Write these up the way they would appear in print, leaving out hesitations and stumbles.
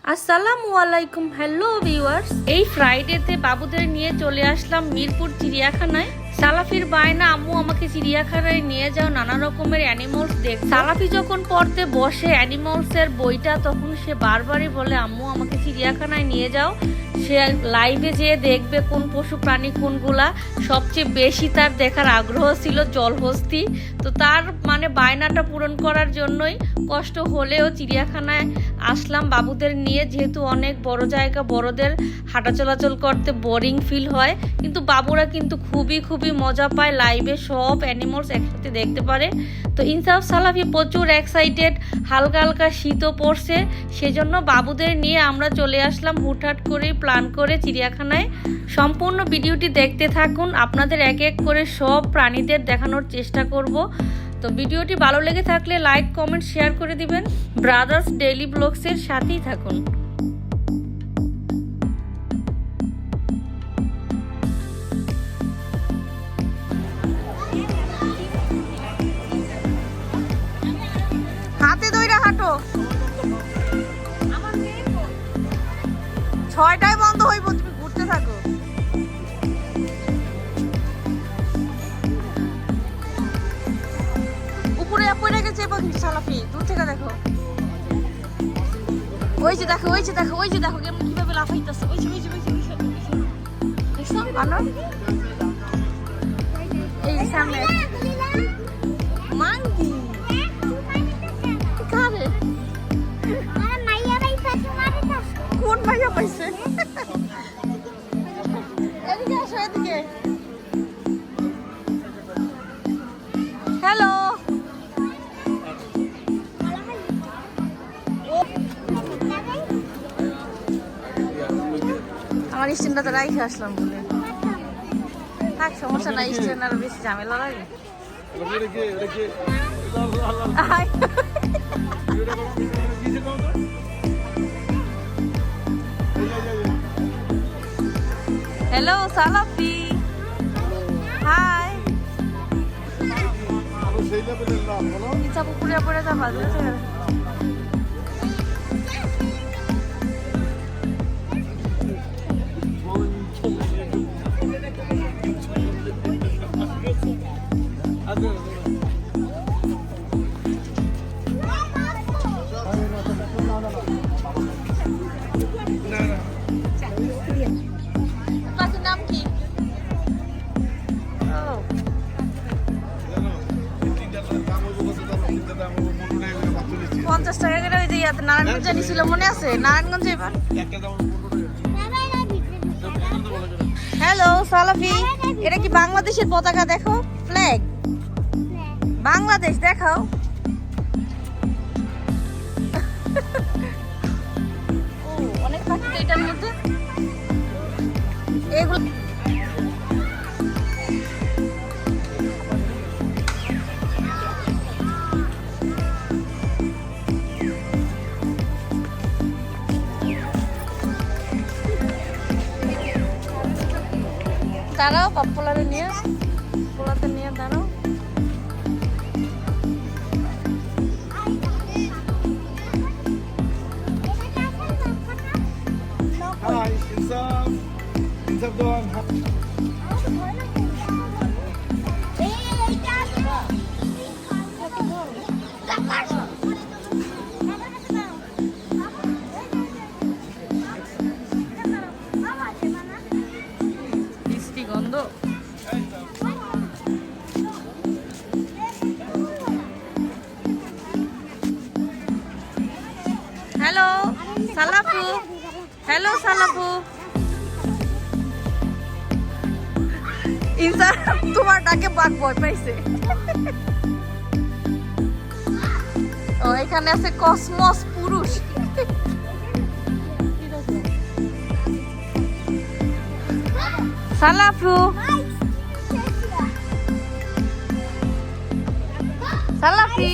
আসসালামু আলাইকুম, hello viewers. এই ফ্রাইডেতে বাবুদের নিয়ে চলে আসলাম মিরপুর চিড়িয়াখানায়। সালাফির বায়না, আম্মু আমাকে চিড়িয়াখানায় নিয়ে যাও, নানা রকমের অ্যানিমালস দেখ। সালাফি যখন পড়তে বসে অ্যানিমালস এর বইটা, তখন সে বারবারই বলে আম্মু আমাকে চিড়িয়াখানায় নিয়ে যাও। সে লাইভে যেয়ে দেখবে কোন পশু প্রাণী কোনগুলা। সবচেয়ে বেশি তার দেখার আগ্রহ ছিল জলহস্তি। তো তার মানে বায়নাটা পূরণ করার জন্যই কষ্ট হলেও চিড়িয়াখানায় আসলাম বাবুদের নিয়ে। যেহেতু অনেক বড় জায়গা, বড়দের হাঁটা চলাচল করতে বোরিং ফিল হয়, কিন্তু বাবুরা কিন্তু খুবই মজা পায়। লাইভে সব অ্যানিমালস একসাথে দেখতে পারে। তো ইনসাফ সালাফি প্রচুর এক্সাইটেড। হালকা হালকা শীতও পড়ছে, সেজন্য বাবুদের নিয়ে আমরা চলে আসলাম হুটহাট করে প্ল্যান করে চিড়িয়াখানায়। সম্পূর্ণ ভিডিওটি দেখতে থাকুন, আপনাদের এক এক করে সব প্রাণীদের দেখানোর চেষ্টা করব। তো ভিডিওটি ভালো লেগে থাকলে লাইক, কমেন্ট, শেয়ার করে দিবেন। ব্রাদার্স ডেইলি ব্লগসের সাথেই থাকুন। হাতে দইরা হাঁটো, 6টায় বন্ধ হইব, তুমি ঘুরতে থাকো। উপরে পড়ে গেছে কিন্তু সালাফি, দূর থেকে দেখো। ওই যে দেখো, ওই যে দেখো, ওই যে দেখো কেমন কিভাবে লাফাইতেছে। ওই যে ওই যে ওই যে দেখছো ভালো। এই যে সামনে মাঙ্কি কারে কোন মাইয়া পাইছে? এদিকে আসো, এদিকে। হ্যালো, আমার স্ট্যান্ডটা তো রাইখে আসলাম বলে থাক, সমস্যা নাই। স্ট্যান্ড আরো বেশি ঝামেলা লাগে। হ্যালো সালাফি, হাই। ইচ্ছা পুকুরে পড়ে যাবা। পাখির নাম কি? 50 টাকা করে। ওই যে ইয়াতে নারায়ণগঞ্জ জানিছিল, মনে আছে? নারায়ণগঞ্জ এবার। হ্যালো সালাফি, এটা কি বাংলাদেশের পতাকা? দেখো, ফ্ল্যাগ বাংলাদেশ দেখাও। ও, অনেক পাখি তো এটার মধ্যে। এগুলো দাঁড়াও, পপুলারে নিয়ে পোলাতে নিয়ে দাঁড়াও। Hi, Insaf Doğan. মিষ্টি গন্ধ। হ্যালো সালাফু, হ্যালো সালাফু। ইনসান তোমার ডাকে বাঘ ভয় পাইছে। ও, এখানে আছে কসমস পুরুষ। সালাফু, সালাফি,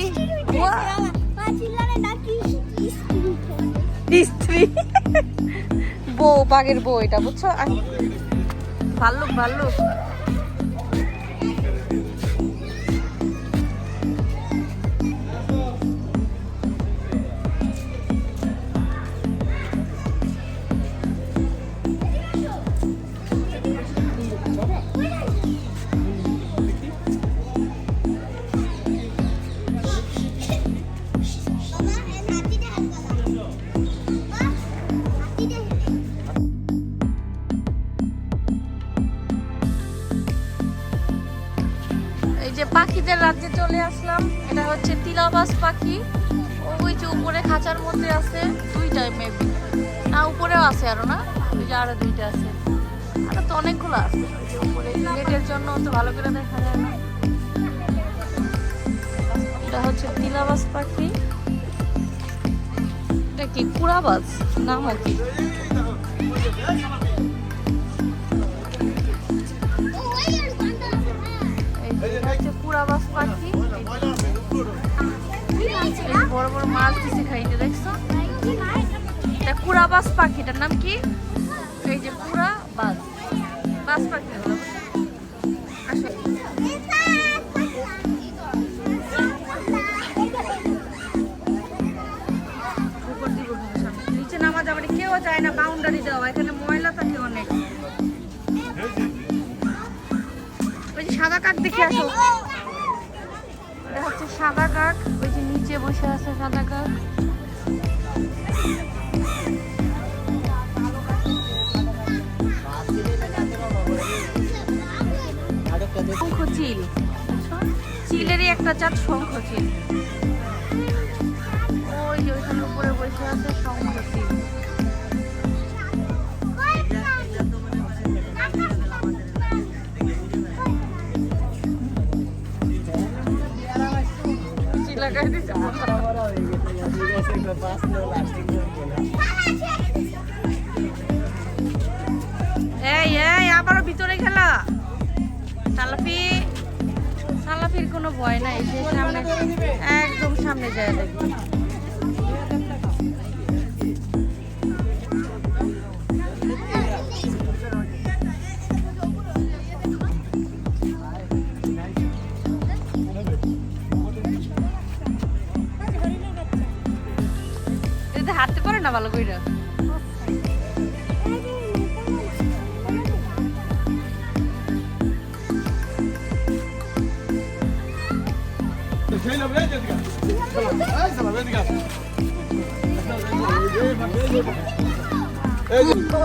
স্ত্রী বউ, বাঘের বউ এটা, বুঝছো? ভাল্লুক ভাল্লুক। এই যে পাখিদের রাজ্যে চলে আসলাম। এটা হচ্ছে তিলাবাস পাখি। ওই যে উপরে খাঁচার মধ্যে আছে দুইটাই মেবি, না উপরেও আছে আরো, না ওই যে আরো দুইটা আছে, আরো তো অনেকগুলো আছে। ওই যে উপরে নেটের জন্য তো ভালো করে দেখা যায় না। এটা হচ্ছে তিলাবাস পাখি। এটা কি কুড়াবাজ নামও কি? কুড়াবাজ পাখি, বড় বড় মাছ দিছে খাইতে, দেখছো? এটা কুড়াবাজ পাখিটার নাম কি? এই যে কুড়াবাজ বাজ পাখি। নিচে নামা যাবে, কেউ যায় না, বাউন্ডারি দেওয়া, এখানে ময়লা থাকে অনেক। ওই যে সাদা কাক দেখে আসো, এটা হচ্ছে সাদা কাক, ওই যে নিচে বসে আছে সাদা কাক। শঙ্খ চিল, চিলেরই একটা জাত শঙ্খ চিল। ওই যে ওইখানে উপরে বসে আছে শঙ্খ চিল। এই আবারও ভিতরে খেলা। সালাফির কোনো ভয় নাই, সে সামনে একদম সামনে যায় দেখবে। এটা হাঁটতে পারে না ভালো করে।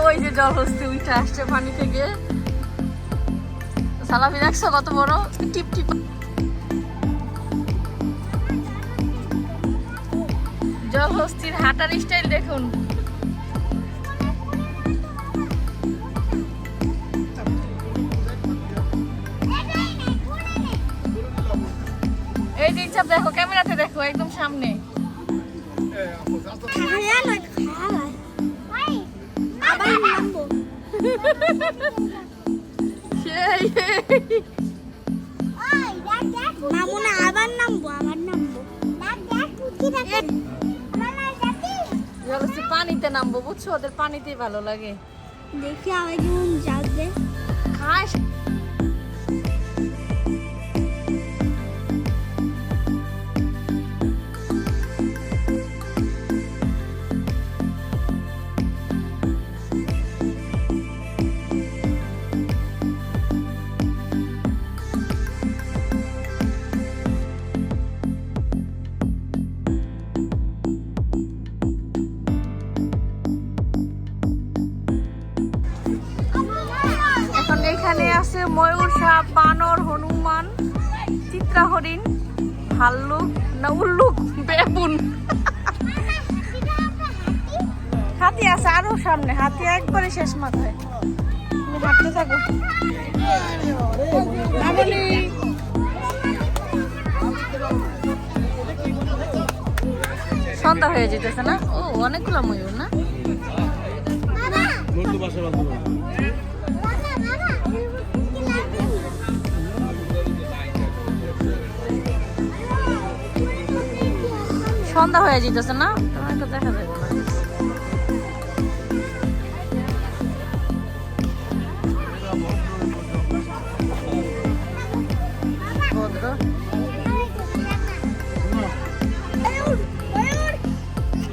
ওই যে জলহস্তি উঠে আসছে পানি থেকে। সালাফি দেখছো কত বড় টিপ টিপ। জলহস্তির হাঁটার স্টাইল দেখুন। এই যে দেখো, ক্যামেরাতে দেখো, একদম সামনে। পানিতে নামবো, বুঝছো, ওদের পানিতেই ভালো লাগে। দেখি আবার কেমন যাবে খাস। এখানে আছে ময়ূর, সাপ, বানর, হনুমান, চিত্রা হরিণ, ভাল্লুক না উল্লুক, বেবুন, হাতি আছে আরো সামনে। হাতি একবারে শেষ মাথায়। তুমি হাঁটতে থাকো। সন্ধ্যা হয়ে যেতেছে না? ও অনেকগুলো ময়ূর না? সন্ধ্যা হয়ে যেতেছে না? তোমার তো দেখা যাবে না।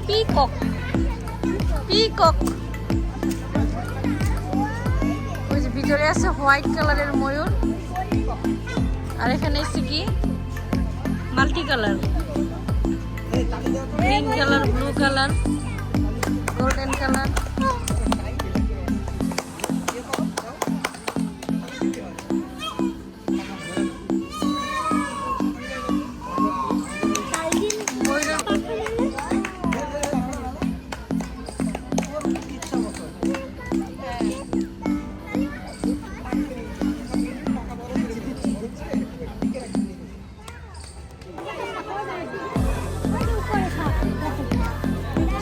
Peacock, peacock. ওই যে ভিতরে আছে হোয়াইট কালারের ময়ূর, আর এখানে এসে কি multi colour, green colour, blue colour, golden colour.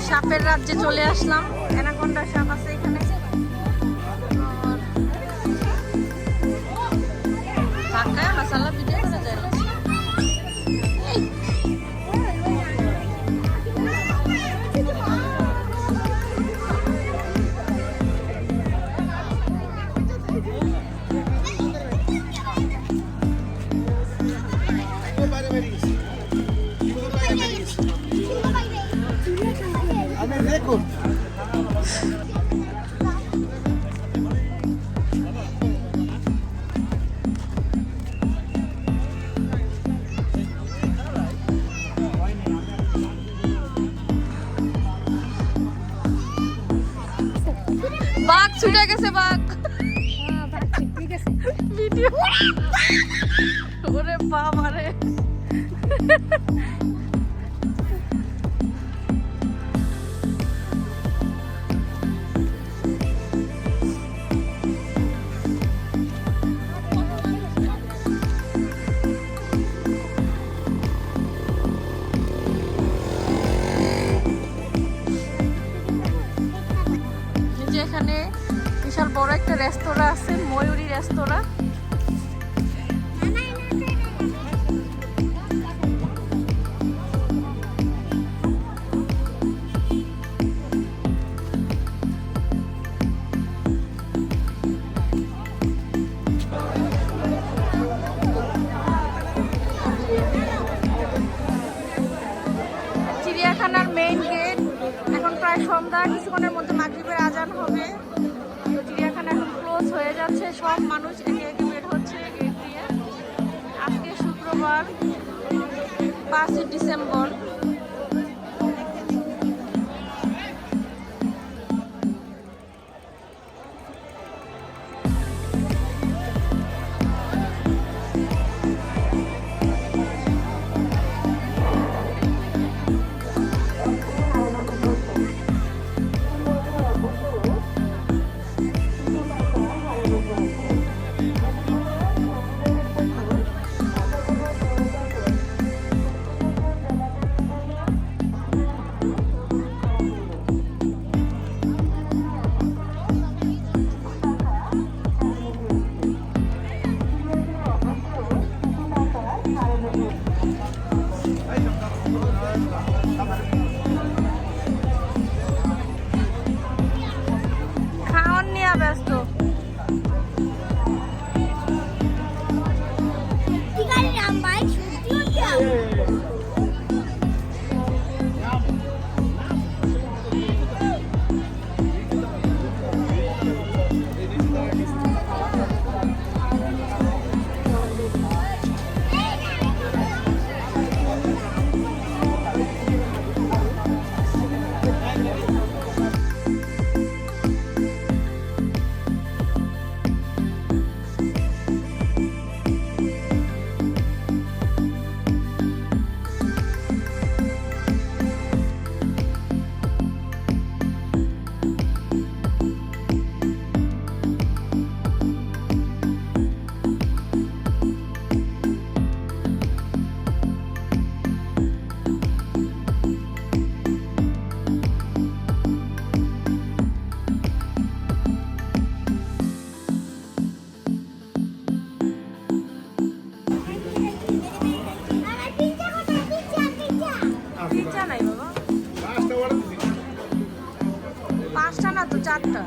সাপের রাজ্যে চলে আসলাম। অ্যানাকোন্ডা সাপ আছে এখানে। ঢাকায় মশলা ভিডিও করা যায় না। দেখুন বাঘ ছুটে গেছে, বাঘ ভিডিও। ওরে বাবা রে, এখানে বিশাল বড় একটা রেস্তোরাঁ আছে, ময়ূরী রেস্তোরাঁ। চিড়িয়াখানার মেইন গেট। এখন প্রায় সন্ধ্যা, কিছুক্ষণের মধ্যে মাগরিবের আজান হবে। তো চিড়িয়াখানা এখন ক্লোজ হয়ে যাচ্ছে, সব মানুষ একে একে বের হচ্ছে গেট দিয়ে। আজকে শুক্রবার 5 ডিসেম্বর। খাওয়ান নিয়ে ব্যস্ত। পিজ্জা নাই বাবা, 5টা না তো 4টা।